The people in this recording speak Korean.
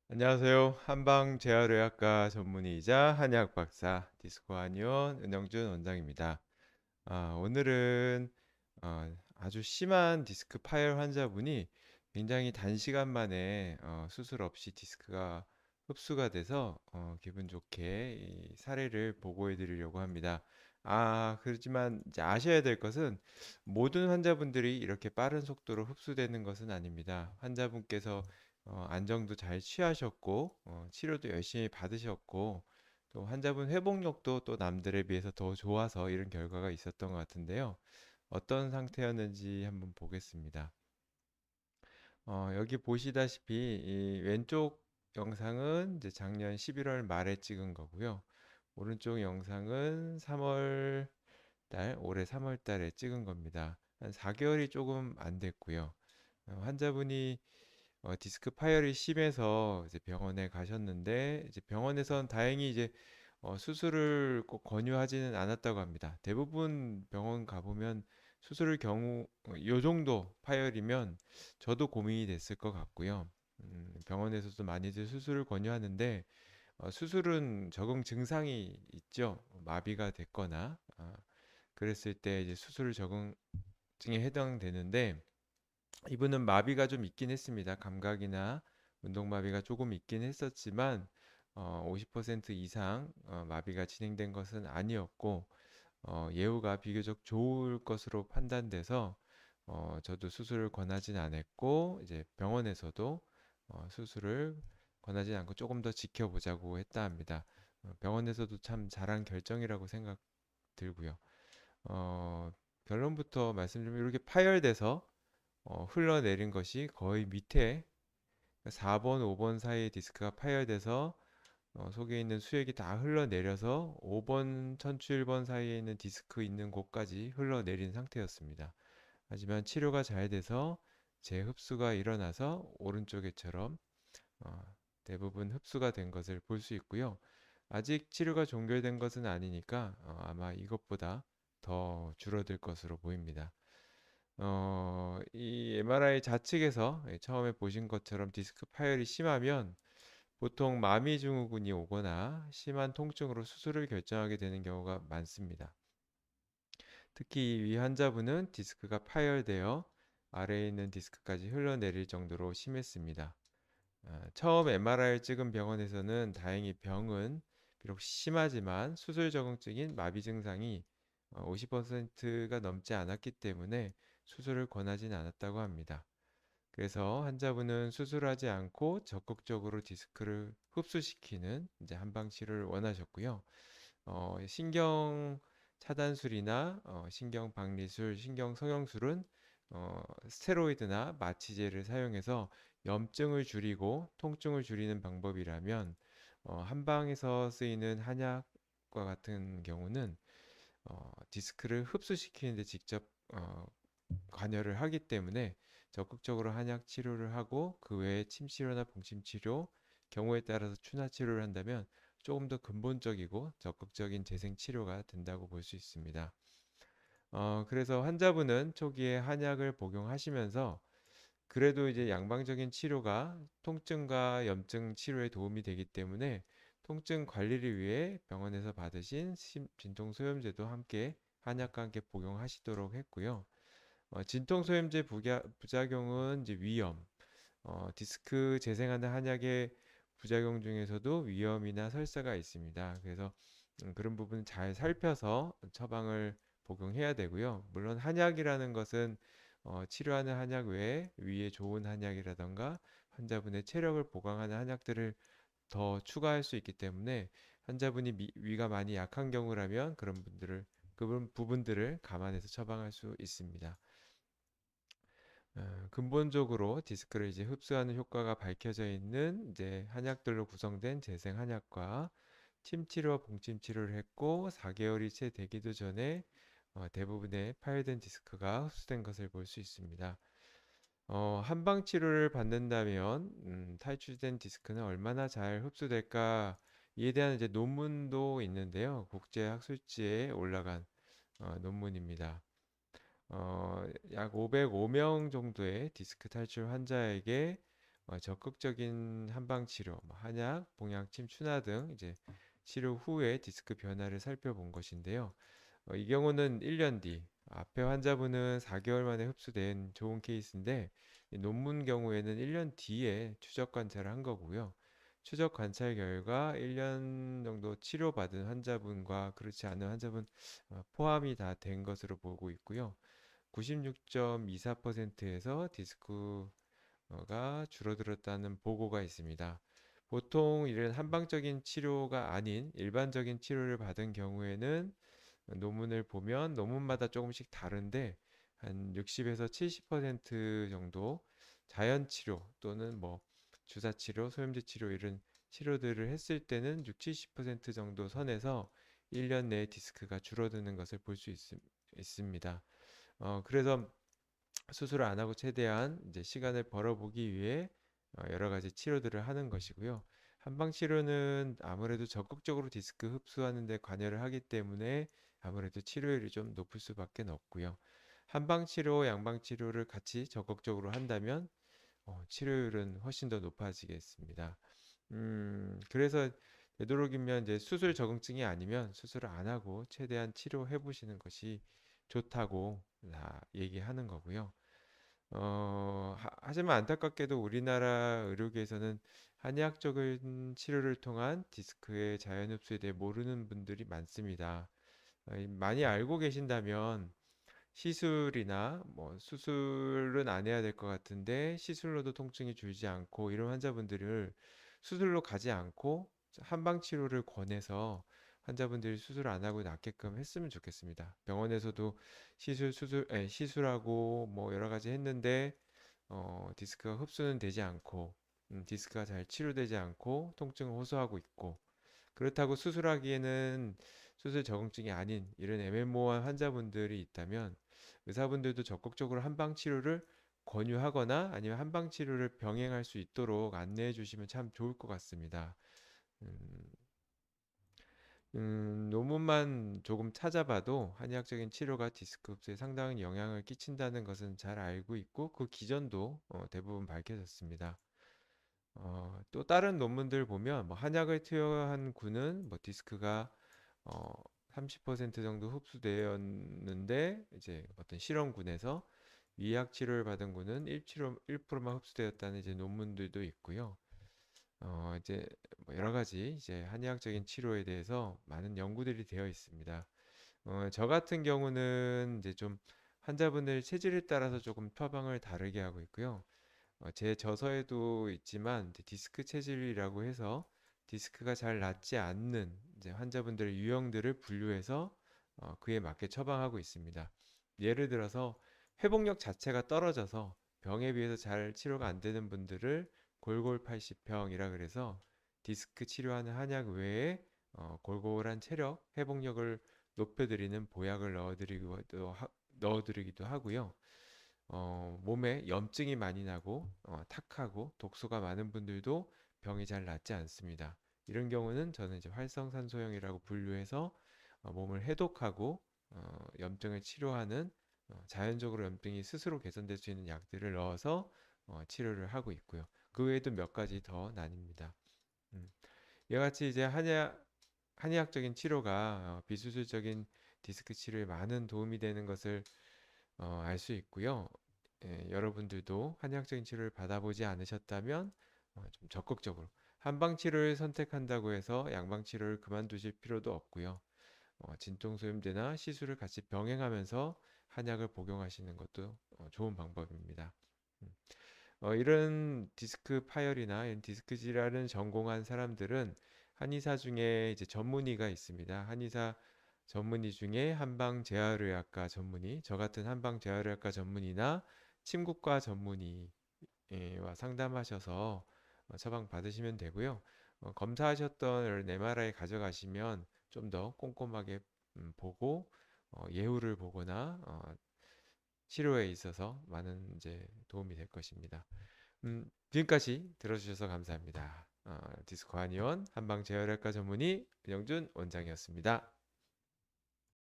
안녕하세요. 한방 재활의학과 전문의이자 한의학 박사 디스코 한의원 은영준 원장입니다. 오늘은 아주 심한 디스크 파열 환자분이 굉장히 단시간 만에 수술 없이 디스크가 흡수가 돼서 기분 좋게 이 사례를 보고해 드리려고 합니다. 그렇지만 이제 아셔야 될 것은 모든 환자분들이 이렇게 빠른 속도로 흡수되는 것은 아닙니다. 환자분께서 안정도 잘 취하셨고 치료도 열심히 받으셨고 또 환자분 회복력도 또 남들에 비해서 더 좋아서 이런 결과가 있었던 것 같은데요. 어떤 상태였는지 한번 보겠습니다. 여기 보시다시피 이 왼쪽 영상은 이제 작년 11월 말에 찍은 거고요. 오른쪽 영상은 3월 올해 3월 달에 찍은 겁니다. 한 4개월이 조금 안 됐고요. 환자분이 디스크 파열이 심해서 이제 병원에 가셨는데 이제 병원에선 다행히 이제 수술을 꼭 권유하지는 않았다고 합니다. 대부분 병원 가보면 수술의 경우 요 정도 파열이면 저도 고민이 됐을 것 같고요. 병원에서도 많이들 수술을 권유하는데 수술은 적응 증상이 있죠. 마비가 됐거나 그랬을 때 이제 수술 적응증에 해당되는데 이분은 마비가 좀 있긴 했습니다. 감각이나 운동마비가 조금 있긴 했었지만 50% 이상 마비가 진행된 것은 아니었고 예후가 비교적 좋을 것으로 판단돼서 저도 수술을 권하진 않았고 이제 병원에서도 수술을 권하지 않고 조금 더 지켜보자고 했다 합니다. 병원에서도 참 잘한 결정이라고 생각 들고요. 어, 결론부터 말씀드리면 이렇게 파열돼서 흘러내린 것이 거의 밑에 4번, 5번 사이의 디스크가 파열돼서 속에 있는 수액이 다 흘러내려서 5번, 천추 1번 사이에 있는 디스크 있는 곳까지 흘러내린 상태였습니다. 하지만 치료가 잘 돼서 재흡수가 일어나서 오른쪽에처럼 어, 대부분 흡수가 된 것을 볼 수 있고요. 아직 치료가 종결된 것은 아니니까 아마 이것보다 더 줄어들 것으로 보입니다. 이 MRI 좌측에서 처음에 보신 것처럼 디스크 파열이 심하면 보통 마미 증후군이 오거나 심한 통증으로 수술을 결정하게 되는 경우가 많습니다. 특히 이 환자분은 디스크가 파열되어 아래에 있는 디스크까지 흘러내릴 정도로 심했습니다. 처음 MRI를 찍은 병원에서는 다행히 병은 비록 심하지만 수술 적응증인 마비 증상이 50%가 넘지 않았기 때문에 수술을 권하진 않았다고 합니다. 그래서 환자분은 수술하지 않고 적극적으로 디스크를 흡수시키는 이제 한방 치료를 원하셨고요. 신경 차단술이나 신경 박리술, 신경 성형술은 스테로이드나 마취제를 사용해서 염증을 줄이고 통증을 줄이는 방법이라면 한방에서 쓰이는 한약과 같은 경우는 디스크를 흡수시키는데 직접 관여를 하기 때문에 적극적으로 한약 치료를 하고 그 외에 침 치료나 봉침 치료, 경우에 따라서 추나 치료를 한다면 조금 더 근본적이고 적극적인 재생 치료가 된다고 볼 수 있습니다. 그래서 환자분은 초기에 한약을 복용하시면서 그래도 이제 양방적인 치료가 통증과 염증 치료에 도움이 되기 때문에 통증 관리를 위해 병원에서 받으신 진통소염제도 함께 한약과 함께 복용하시도록 했고요. 진통소염제 부작용은 이제 위염, 디스크 재생하는 한약의 부작용 중에서도 위염이나 설사가 있습니다. 그래서 그런 부분 잘 살펴서 처방을 복용해야 되고요. 물론 한약이라는 것은 치료하는 한약 외에 위에 좋은 한약이라던가 환자분의 체력을 보강하는 한약들을 더 추가할 수 있기 때문에 환자분이 위가 많이 약한 경우라면 그런 부분들을 감안해서 처방할 수 있습니다. 근본적으로 디스크를 이제 흡수하는 효과가 밝혀져 있는 이제 한약들로 구성된 재생 한약과 침치료, 봉침치료를 했고 4개월이 채 되기도 전에 대부분의 파열된 디스크가 흡수된 것을 볼 수 있습니다. 한방 치료를 받는다면 탈출된 디스크는 얼마나 잘 흡수될까 이에 대한 이제 논문도 있는데요. 국제 학술지에 올라간 논문입니다. 약 505명 정도의 디스크 탈출 환자에게 적극적인 한방 치료, 뭐 한약, 봉약침, 추나 등 이제 치료 후에 디스크 변화를 살펴본 것인데요. 이 경우는 1년 뒤, 앞에 환자분은 4개월 만에 흡수된 좋은 케이스인데, 이 논문 경우에는 1년 뒤에 추적 관찰을 한 거고요. 추적 관찰 결과 1년 정도 치료받은 환자분과 그렇지 않은 환자분 포함이 다 된 것으로 보고 있고요. 96.24%에서 디스크가 줄어들었다는 보고가 있습니다. 보통 이런 한방적인 치료가 아닌 일반적인 치료를 받은 경우에는 논문을 보면 논문마다 조금씩 다른데 한 60에서 70% 정도 자연 치료 또는 뭐 주사 치료, 소염제 치료 이런 치료들을 했을 때는 6, 70% 정도 선에서 1년 내에 디스크가 줄어드는 것을 볼 수 있습니다. 그래서 수술을 안 하고 최대한 이제 시간을 벌어보기 위해 여러 가지 치료들을 하는 것이고요. 한방 치료는 아무래도 적극적으로 디스크 흡수하는 데 관여를 하기 때문에 아무래도 치료율이 좀 높을 수밖에 없고요. 한방 치료, 양방 치료를 같이 적극적으로 한다면 치료율은 훨씬 더 높아지겠습니다. 그래서 되도록이면 이제 수술 적응증이 아니면 수술을 안 하고 최대한 치료해 보시는 것이 좋다고 다 얘기하는 거고요. 하지만 안타깝게도 우리나라 의료계에서는 한의학적인 치료를 통한 디스크의 자연 흡수에 대해 모르는 분들이 많습니다. 많이 알고 계신다면 시술이나 뭐 수술은 안 해야 될 것 같은데 시술로도 통증이 줄지 않고 이런 환자분들을 수술로 가지 않고 한방 치료를 권해서 환자분들이 수술 안 하고 낫게끔 했으면 좋겠습니다. 병원에서도 시술하고 뭐 여러 가지 했는데 디스크가 흡수는 되지 않고 디스크가 잘 치료되지 않고 통증을 호소하고 있고 그렇다고 수술하기에는 수술 적응증이 아닌 이런 애매모호한 환자분들이 있다면 의사분들도 적극적으로 한방 치료를 권유하거나 아니면 한방 치료를 병행할 수 있도록 안내해 주시면 참 좋을 것 같습니다. 음, 논문만 조금 찾아봐도 한의학적인 치료가 디스크 흡수에 상당한 영향을 끼친다는 것은 잘 알고 있고 그 기전도 대부분 밝혀졌습니다. 또 다른 논문들 보면 뭐 한약을 투여한 군은 뭐 디스크가 어, 30% 정도 흡수되었는데 이제 어떤 실험군에서 위약 치료를 받은 군은 1%만 흡수되었다는 이제 논문들도 있고요. 이제 뭐 여러 가지 이제 한의학적인 치료에 대해서 많은 연구들이 되어 있습니다. 저 같은 경우는 이제 좀 환자분들 체질에 따라서 조금 처방을 다르게 하고 있고요. 제 저서에도 있지만 이제 디스크 체질이라고 해서 디스크가 잘 낫지 않는 이제 환자분들의 유형들을 분류해서 그에 맞게 처방하고 있습니다. 예를 들어서 회복력 자체가 떨어져서 병에 비해서 잘 치료가 안 되는 분들을 골골 80평이라 그래서 디스크 치료하는 한약 외에 골골한 체력, 회복력을 높여드리는 보약을 넣어드리기도 하고요. 몸에 염증이 많이 나고 탁하고 독소가 많은 분들도 병이 잘 낫지 않습니다. 이런 경우는 저는 이제 활성산소형이라고 분류해서 몸을 해독하고 염증을 치료하는 자연적으로 염증이 스스로 개선될 수 있는 약들을 넣어서 치료를 하고 있고요. 그 외에도 몇 가지 더 나뉩니다. 음, 이와 같이 이제 한의학적인 치료가 비수술적인 디스크 치료에 많은 도움이 되는 것을 알 수 있고요. 여러분들도 한의학적인 치료를 받아보지 않으셨다면 좀 적극적으로 한방 치료를 선택한다고 해서 양방 치료를 그만두실 필요도 없고요. 진통소염제나 시술을 같이 병행하면서 한약을 복용하시는 것도 좋은 방법입니다. 음, 이런 디스크 파열이나 이런 디스크 질환을 전공한 사람들은 한의사 중에 이제 전문의가 있습니다. 한의사 전문의 중에 한방 재활의학과 전문의, 저 같은 한방 재활의학과 전문의나 침구과 전문의와 상담하셔서 처방 받으시면 되고요. 검사하셨던 이런 MRI 가져가시면 좀 더 꼼꼼하게 보고 예후를 보거나 치료에 있어서 많은 이제 도움이 될 것입니다. 지금까지 들어주셔서 감사합니다. 디스코 한의원 한방 재활의학과 전문의 윤영준 원장이었습니다.